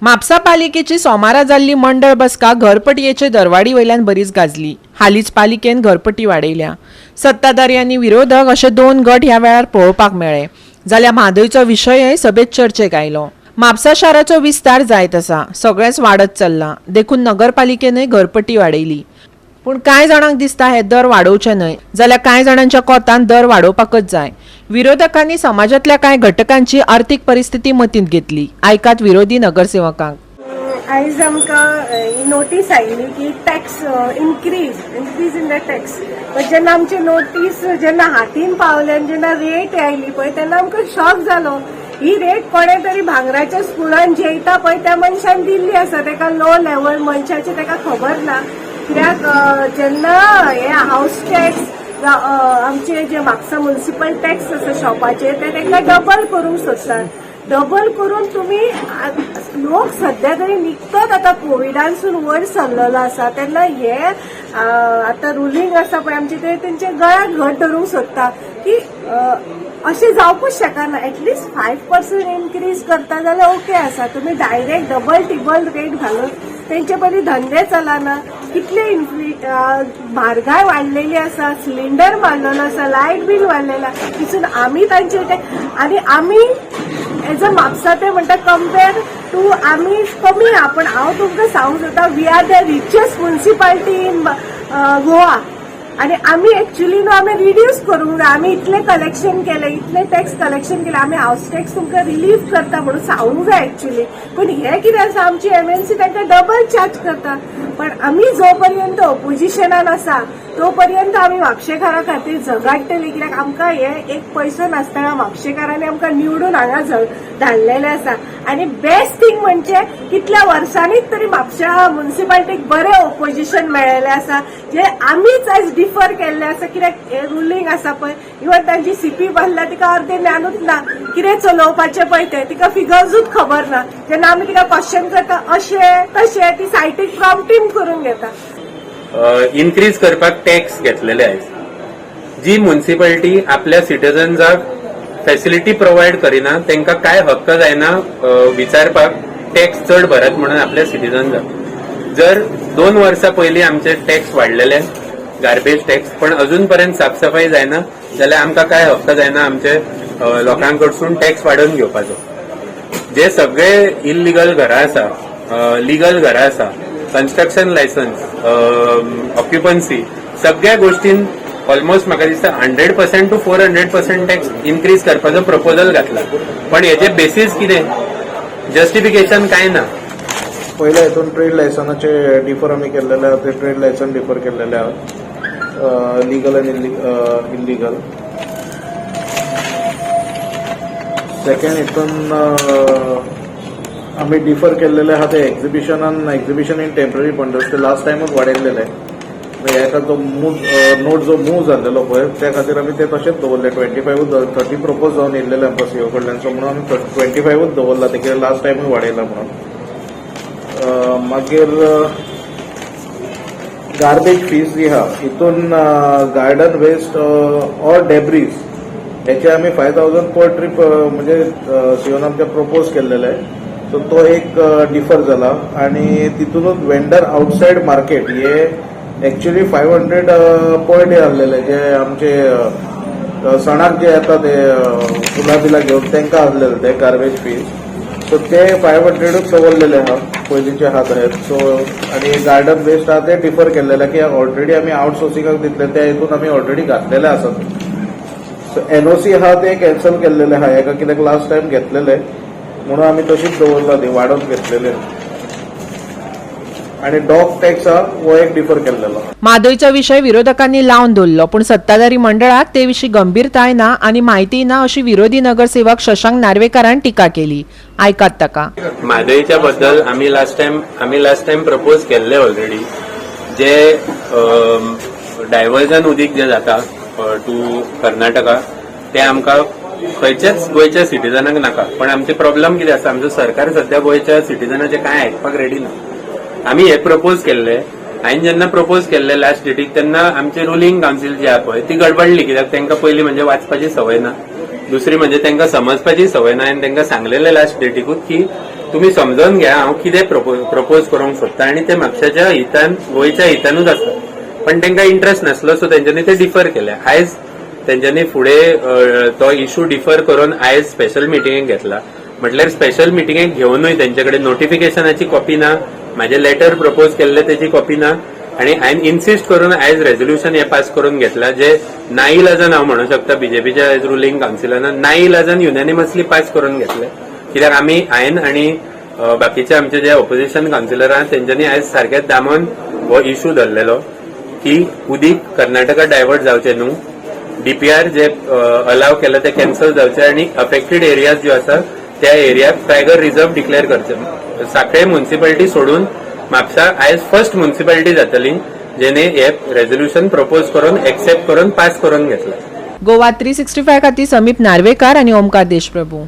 म्हापसा पालिकेची सोमारा जाल्ली मंडळ बसका घरपटयेचे दरवाडी वयल्यान बरीच गाजली। हालींच पालिकेन घरपटी वाडयल्या। सत्ताधारी आनी विरोधक अशे दोन गट ह्या वेळार पळोवपाक मेळ्ळे। जाल्यार म्हादयचो विशयय सभेत चर्चेक आयलो। म्हापसा शाराचो विस्तार जायत आसा, सगळेंच वाडत चल्लां, देखून नगरपालिकेनय घरपटी वाडयली। पूण कांय जाणांक दिसता हे दर वाडोवचे न्हय, जाल्यार कांय जाणांच्या कोतान दर वाडोवपाकच जाय। विरोधकांनी समाजातल्या कांय घटकांची आर्थीक परिस्थिती मतींत घेतली। आयकात विरोधी नगरसेवकांक। आयज आमकां नोटीस आयली की tax increase in the tax. जेन्ना आमची नोटीस जेन्ना हातीन पावले आनी जेन्ना रेट आयली पळय तेन्ना आमकां शॉक जालो। ही रेट कोणे तरी भांगराच्या स्कुलान जेयता पळय त्या मनशान दिल्ली आसा, तेका लो लेवल मनशाची तेका खबर ना। कित्याक जेन्ना हे हाऊस टॅक्स आमचे जे म्हापसा म्युनिसिपल टॅक्स आसा शॉपाचे ते तेका डबल करूंक सोदतात। डबल करून तुम्ही लोक सध्या तरी निकतोच आता कोविडानसून वयर सरलेलो आसा तेन्ना हे आता रुलींग आसा पळय आमचे ते तेंचे गळ्याक घट धरूंक सोदता की अशें जावपूच शकना। एटलिस्ट 5% इन्क्रीज करता जाल्यार ओके आसा, तुम्ही डायरेक्ट डबल टिबल रेट घालून तेंचे पयलीं धंदे चलना। कितले म्हारगाय वाडलेली आसा, सिलिंडर वाडलेलो आसा, लायट बील वाडलेला, तितून आमी तांचे आनी आमी एज अ म्हापसा ते म्हणटा कंपेर टू आमी कमी आहा। पण हांव तुमकां सांगूंक सोदता we are the richest municipality in Goa आणि आम्ही ऍक्च्युअली न्हू आमी रिड्यूस करूंक जाय। आमी इतले कलेक्शन केले, इतले टॅक्स कलेक्शन केले, आमी हाऊस टॅक्स तुमकां रिलीफ करता म्हणून सांगूंक जाय ऍक्च्युअली। पण हे कितें आसा आमची एमएनसी तांकां डबल चार्ज करता। पण आमी जो पर्यंत ऑपोजिशनान आसा तो पर्यंत आमी म्हापशेकारां खातीर झगडटली, कित्याक आमकां हे एक पयसो नासतना म्हापशेकारांनी आमकां निवडून हांगा धाडलेले आसा। आणि बेस्ट थिंग म्हणजे कितल्या वर्सांनीच तरी म्हापशा म्युनिसिपालिटीक बरें ऑपोजिशन मेळ्ळेलें आसा, जे आमीच आयज डिफर केल्ले आसा। कित्याक हे रुलींग आसा पळय, इवन तांची सीपी बांदला तिका अर्दें ज्ञानूच ना, कितें चलोवपाचें पळय तें तिका फिगर्सूच खबर ना। जेन्ना आमी तिका क्वेश्चन करता अशें तशें ती सायटीक प्रॉम्प्टिंग करून घेता। इन्क्रीज करपाक टॅक्स घेतलेले आयज। जी म्युनिसिपालिटी आपल्या सिटीजन्साक फॅसिलिटी प्रोवाइड करिना तांकां काय हक्क जायना विचारपाक टॅक्स चड भरात म्हणून आपल्या सिटीजन्साक। जर 2 वर्सां पयलीं आमचे टॅक्स वाडलेले गार्बेज टॅक्स, पण अजून पर्यंत साफसफाई जायना जाल्यार आमकां काय हक्क जायना आमचे लोकांकडसून टॅक्स वाडोवन घेवपाचो। जे सगळे इल्लीगल घरां आसा, लिगल घरां आसा, कन्स्ट्रक्शन लायसन्स, ऑक्युपन्सी, सगळ्या गोष्टीन ऑलमोस्ट म्हाका दिसता 100% टू 400% टॅक्स इन्क्रीज करपाचो प्रपोजल घातला। पण हेचे बेसीस कितें, जस्टिफिकेशन काय ना। पहिल्या हितून ट्रेड लायसनाचे डिफर आमी केल्लेले आहा, ते ट्रेड लायसन डिफर केल्लेले आहा, लिगल आनी इल्लीगल। सेकंड हितून आमी डिफर केल्लेले आहा ते एक्झिबिशन इन टेम्पररी बंडल्स ते लास्ट टायमूच वाडयल्लेले। हेका तो नोट जो मूव जाल्लेलो पळय त्या खातीर आमी ते तशेंच दवरले। 25 30 प्रपोज जावन येयल्लेले आमकां सीओ कडल्यान, सो म्हणून आमी 25च दवरला, ते कितें लास्ट टायमूच वाडयला म्हणून। मागीर गार्बेज फीस जी आहा हितून गार्डन वेस्ट ऑर डेब्रीज हेचे आमी 5000 पर ट्रीप म्हणजे सीओन आमकां प्रपोज केल्लेले, सो तो एक डिफर जाला। आणि तितूनच वेंडर आउटसाइड मार्केट हे एक्च्युअली 500 पर डे आसलेले, जे आमचे सणाक जे येता ते फुलां बिलां घेवन तांकां आसलेले ते गार्बेज फीस, सो ते 500च दवरलेले आहा पयलींचे आहा तशेंच। सो आनी गार्डन वेस्ट आहा ते डिफर केल्लेले की ऑलरेडी आमी आउटसोर्सिंगाक दितले, त्या हितून आमी ऑलरेडी घातलेले आसात। सो एनओसी आहा ते कॅन्सल केल्लेले आहा, हेका कित्याक लास्ट टायम घेतलेले म्हणून आमी तशीच दवरला, ती वाडोवन घेतलेले। आणि डॉग टॅक्स आहा हो एक डिफर केल्लेलो। म्हादयचो विशय विरोधकांनी लावन दवरलो, पण सत्ताधारी मंडळाक ते विशीं गंभीरताय ना आनी म्हायती ना अशी विरोधी नगरसेवक शशांक नार्वेकारान टिका केली। आयकात ताका। म्हादयच्या बद्दल आमी लास्ट टायम प्रपोज केल्ले ऑलरेडी, जे डायव्हर्जन उदीक जे जाता टू कर्नाटका ते आमकां खंयच्याच गोंयच्या सिटीजनाक नाका। पण आमचे प्रॉब्लेम कितें आसा, आमचो सरकार सध्या गोंयच्या सिटीजनाचे कांय आयकपाक रेडी ना। आमी हे प्रपोज केल्ले, हांवें जेन्ना प्रपोज केल्ले लास्ट डेटीक तेन्ना आमची रुलींग कावन्सील जी आहा पळय ती गडबडली, कित्याक तांकां पयलीं म्हणजे वाचपाची संवय ना, दुसरी म्हणजे तांकां समजपाची संवय ना। हांवें तांकां सांगलेलें लास्ट डेटीकूच की तुम्ही समजून घ्या हांव कितें प्रपोज करूंक सोदता आनी ते म्हापशाच्या हितान गोंयच्या हितानूच आसा. पण तांकां इंटरेस्ट नासलो सो तेंच्यांनी ते डिफर केले. आयज तेंच्यांनी फुडें तो इशू डिफर करून आयज स्पेशल मिटिंगेक घेतला. म्हटल्यार स्पेशल मिटिंगेक घेवनूय तेंचे कडेन नोटिफिकेशनाची कॉपी ना, म्हाजे लेटर प्रपोज केल्ले तेची कॉपी ना, आणि हांवें इन्सिस्ट करून आयज रेझोल्युशन हे पास करून घेतला जे नाइलाजान हांव म्हणूंक शकता बीजेपीच्या आयज रुलींग कावन्सिलान नाइलाजान युनॅनिमसली पास करून घेतले. कित्याक हांवें आनी बाकीचे आमचे जे ऑपोजिशन कावन्सिलर आहात तेंच्यांनी आयज सारकेच दामोन हो इशू धरलेलो की उदीक कर्नाटका डायवर्ट जावचे न्हू, डीपीआर जे अलाव केला ते कॅन्सल जावचे आणि अफेक्टेड एरियाज ज्यो आसा त्या एरियाक टायगर रिझर्व डिक्लेअर करचे. सांखळे म्युन्सिपालिटी सोडून म्हापसा आयज फर्स्ट म्युन्सिपालिटी जातली जेणे हे रेझोल्युशन प्रपोज करून एक्सेप्ट करून पास करून घेतला. गोवा 365 खातीर समीप नार्वेकार आनी ओमकार देशप्रभू.